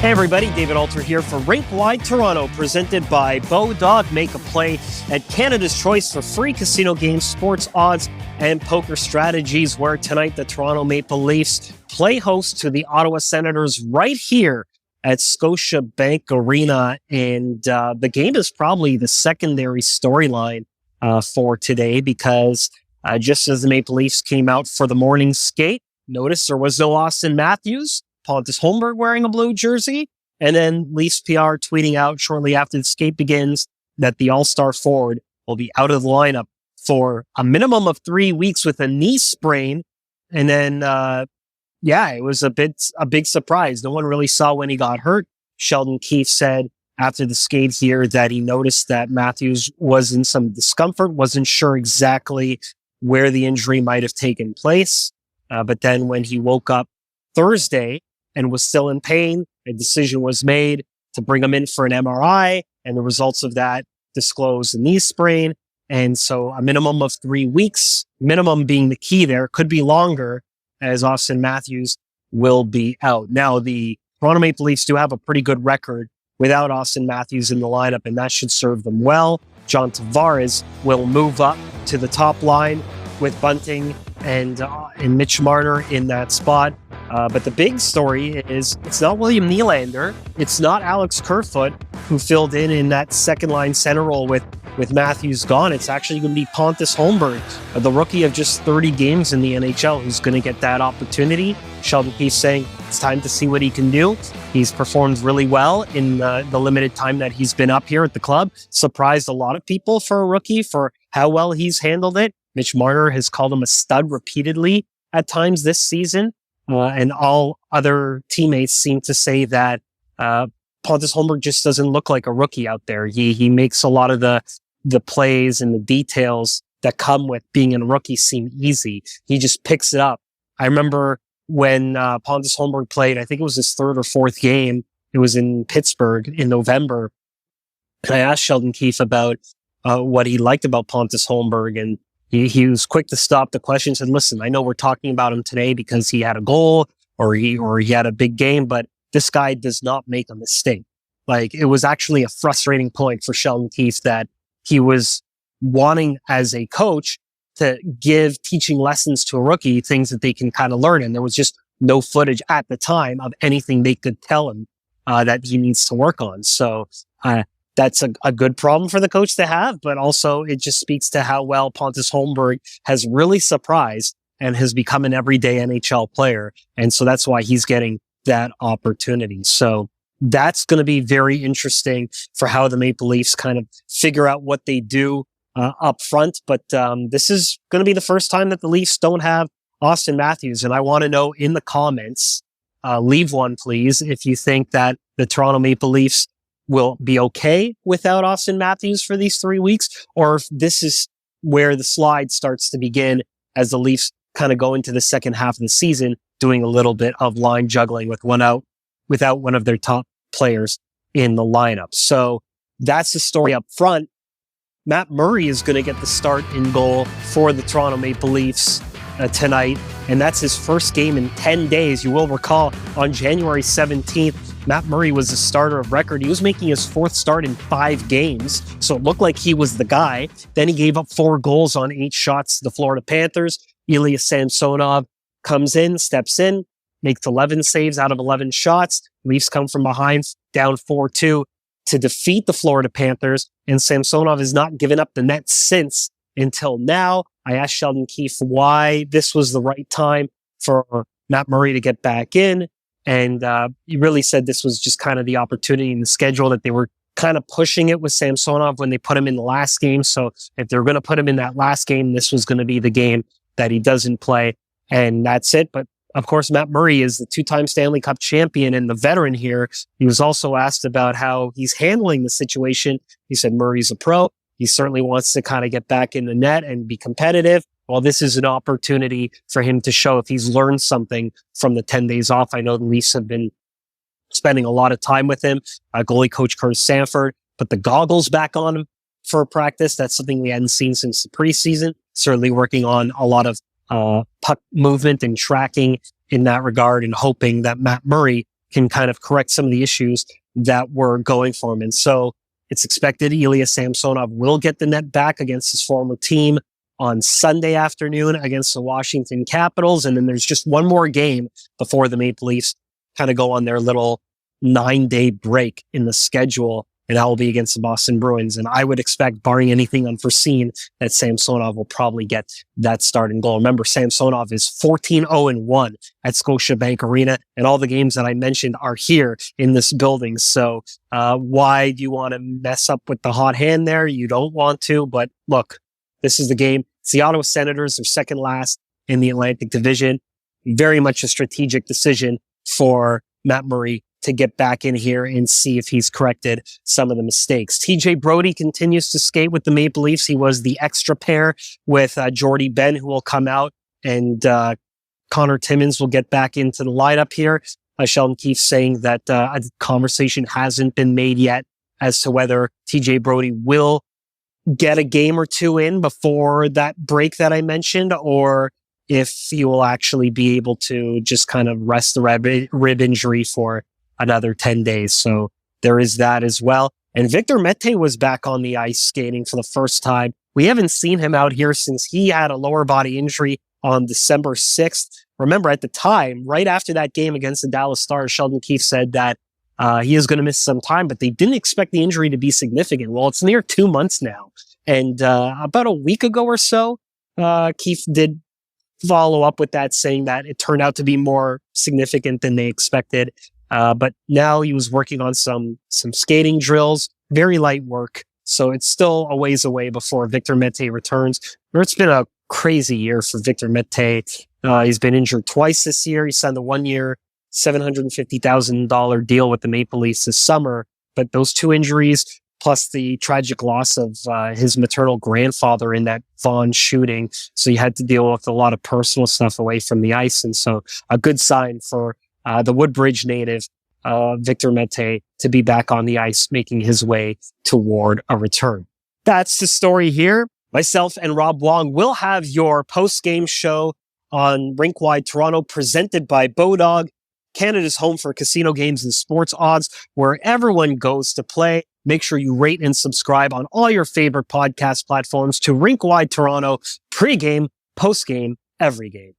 Hey everybody, David Alter here for Rink Wide Toronto, presented by Bodog. Make a play at Canada's choice for free casino games, sports odds, and poker strategies, where tonight the Toronto Maple Leafs play host to the Ottawa Senators right here at Scotiabank Arena. And the game is probably the secondary storyline for today, because just as the Maple Leafs came out for the morning skate, notice there was no Auston Matthews. Pontus Holmberg wearing a blue jersey, and then Leafs PR tweeting out shortly after the skate begins that the All-Star forward will be out of the lineup for a minimum of 3 weeks with a knee sprain. And then, it was a big surprise. No one really saw when he got hurt. Sheldon Keefe said after the skate here that he noticed that Matthews was in some discomfort, wasn't sure exactly where the injury might have taken place. But then when he woke up Thursday and was still in pain, a decision was made to bring him in for an MRI, and the results of that disclosed a knee sprain. And so a minimum of 3 weeks, minimum being the key there, could be longer, as Auston Matthews will be out. Now, the Toronto Maple Leafs do have a pretty good record without Auston Matthews in the lineup, and that should serve them well. John Tavares will move up to the top line with Bunting and Mitch Marner in that spot. But the big story is it's not William Nylander. It's not Alex Kerfoot, who filled in that second line center role with Matthews gone. It's actually going to be Pontus Holmberg, the rookie of just 30 games in the NHL, who's going to get that opportunity. Sheldon Keefe saying it's time to see what he can do. He's performed really well in the limited time that he's been up here at the club. Surprised a lot of people for a rookie for how well he's handled it. Mitch Marner has called him a stud repeatedly at times this season. And all other teammates seem to say that Pontus Holmberg just doesn't look like a rookie out there. He makes a lot of the plays and the details that come with being a rookie seem easy. He just picks it up. I remember when Pontus Holmberg played, I think it was his third or fourth game. It was in Pittsburgh in November. And I asked Sheldon Keefe about what he liked about Pontus Holmberg, and he was quick to stop the question and said, listen, I know we're talking about him today because he had a goal or he had a big game, but this guy does not make a mistake. Like, it was actually a frustrating point for Sheldon Keefe that he was wanting as a coach to give teaching lessons to a rookie, things that they can kind of learn. And there was just no footage at the time of anything they could tell him that he needs to work on. So, that's a good problem for the coach to have, but also it just speaks to how well Pontus Holmberg has really surprised and has become an everyday NHL player. And so that's why he's getting that opportunity. So that's going to be very interesting for how the Maple Leafs kind of figure out what they do up front. But this is going to be the first time that the Leafs don't have Auston Matthews. And I want to know in the comments, leave one, please, if you think that the Toronto Maple Leafs will be okay without Auston Matthews for these 3 weeks, or if this is where the slide starts to begin as the Leafs kind of go into the second half of the season, doing a little bit of line juggling with without one of their top players in the lineup. So that's the story up front. Matt Murray is going to get the start in goal for the Toronto Maple Leafs tonight, and that's his first game in 10 days. You will recall on January 17th, Matt Murray was the starter of record. He was making his fourth start in 5 games, so it looked like he was the guy. Then he gave up 4 goals on 8 shots to the Florida Panthers. Ilya Samsonov comes in, steps in, makes 11 saves out of 11 shots. Leafs come from behind, down 4-2 to defeat the Florida Panthers, and Samsonov has not given up the net since until now. I asked Sheldon Keefe why this was the right time for Matt Murray to get back in. And he really said this was just kind of the opportunity in the schedule, that they were kind of pushing it with Samsonov when they put him in the last game. So if they're going to put him in that last game, this was going to be the game that he doesn't play. And that's it. But of course, Matt Murray is the 2-time Stanley Cup champion and the veteran here. He was also asked about how he's handling the situation. He said Murray's a pro. He certainly wants to kind of get back in the net and be competitive. Well, this is an opportunity for him to show if he's learned something from the 10 days off. I know the Leafs have been spending a lot of time with him. Goalie coach Curtis Sanford put the goggles back on him for practice. That's something we hadn't seen since the preseason. Certainly working on a lot of puck movement and tracking in that regard, and hoping that Matt Murray can kind of correct some of the issues that were going for him. And so it's expected Ilya Samsonov will get the net back against his former team on Sunday afternoon against the Washington Capitals. And then there's just one more game before the Maple Leafs kind of go on their little 9-day break in the schedule. And that will be against the Boston Bruins. And I would expect, barring anything unforeseen, that Samsonov will probably get that starting goal. Remember, Samsonov is 14-0-1 at Scotiabank Arena, and all the games that I mentioned are here in this building. So why do you want to mess up with the hot hand there? You don't want to, but look, this is the game. It's the Ottawa Senators. They're second last in the Atlantic Division. Very much a strategic decision for Matt Murray to get back in here and see if he's corrected some of the mistakes. TJ Brodie continues to skate with the Maple Leafs. He was the extra pair with Jordy Ben, who will come out, and Connor Timmins will get back into the lineup here. Sheldon Keefe saying that a conversation hasn't been made yet as to whether TJ Brodie will get a game or two in before that break that I mentioned, or if he will actually be able to just kind of rest the rib injury for another 10 days. So there is that as well. And Victor Mete was back on the ice skating for the first time. We haven't seen him out here since he had a lower body injury on December 6th. Remember, at the time, right after that game against the Dallas Stars, Sheldon Keefe said that he is going to miss some time, but they didn't expect the injury to be significant. Well, it's near 2 months now. And about a week ago or so, Keefe did follow up with that, saying that it turned out to be more significant than they expected. But now he was working on some skating drills, very light work. So it's still a ways away before Victor Mete returns. It's been a crazy year for Victor Mete. He's been injured twice this year. He signed a 1-year, $750,000 deal with the Maple Leafs this summer. But those two injuries, plus the tragic loss of his maternal grandfather in that Vaughan shooting. So he had to deal with a lot of personal stuff away from the ice. And so a good sign for the Woodbridge native, Victor Mete, to be back on the ice, making his way toward a return. That's the story here. Myself and Rob Wong will have your post-game show on Rink-Wide Toronto, presented by Bodog, Canada's home for casino games and sports odds, where everyone goes to play. Make sure you rate and subscribe on all your favorite podcast platforms to Rink-Wide Toronto, pre-game, post-game, every game.